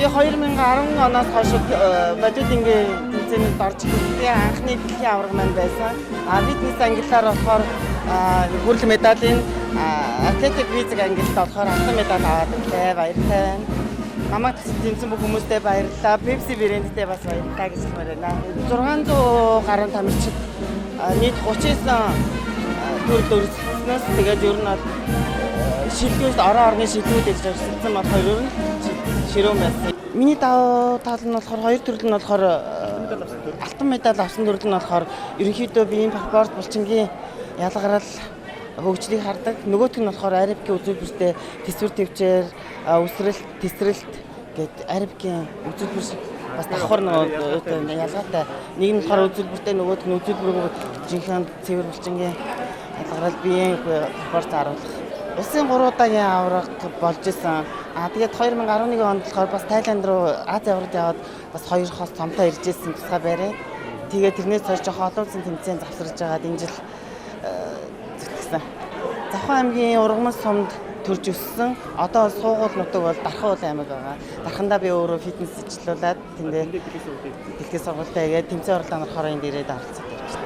Би 2010 оноос хойш бодибилдингийн тэмцээнд орж ирсэн. Анхны дэлхийн аварга маань байсан. Фитнес ангиллаар болохоор хүрэл медалийн атлетик физик ангиллд болохоор алтан медаль аваад ирлээ. Баяртай байна. Намайг тэмцсэн бүх хүмүүстээ баярлалаа. Pepsi брэндтэй бас баярлалаа гэж хэлмээр байна. 600 гаруй тамирчид нийт 39 төрөл өрсөлдснөөс тэгээд ер нь бол шилдэгт орны шилдэгүүд гэж өрсөлдсөн бол хоёр нь ширүүн байсан. Миний тал нь болохоор хоёр төрөл нь болохоор алтан медаль авсан төрөл нь болохоор ерөнхийдөө биеийн спорт булчингийн ялгарал хөгжлийг хардаг. Нөгөөх нь болохоор арабикийн үзүүлбэртэй төсвөр төвчээр өсрэлт, тесрэлт гэдэг арабикийн үзүүлбэр бас давхар ялгаатай. Нэг нь болохоор үзүүлбэртэй, нөгөөх нь үзүүлбэргүй жинхэнэ цэвэр булчингийн ялгарал биеийн спорт харуулах. Улсын 3 удаагийн аварга болж исэн. Тэгээд 2011 онд болохоор бас Тайланд руу Ази аваргад яваад бас 2 хос цомтой ирж исэн тусгай барай. Тэгээд тэрнээс хойш жоохон олон улсын тэмцээнд завсарж байгаад энэ жил зүтгэсэн. Завхан аймгийн Ургамал сумд төрж өссөн. Одоо суугуул нутаг бол Дархан уулын аймаг байгаа. Дархандаа би өөрөө фитнес ижилүүлээд тэндээ дэлхийн сургалтаа тэгээд тэмцээн орлогын орохоор энд ирээд оролцсон.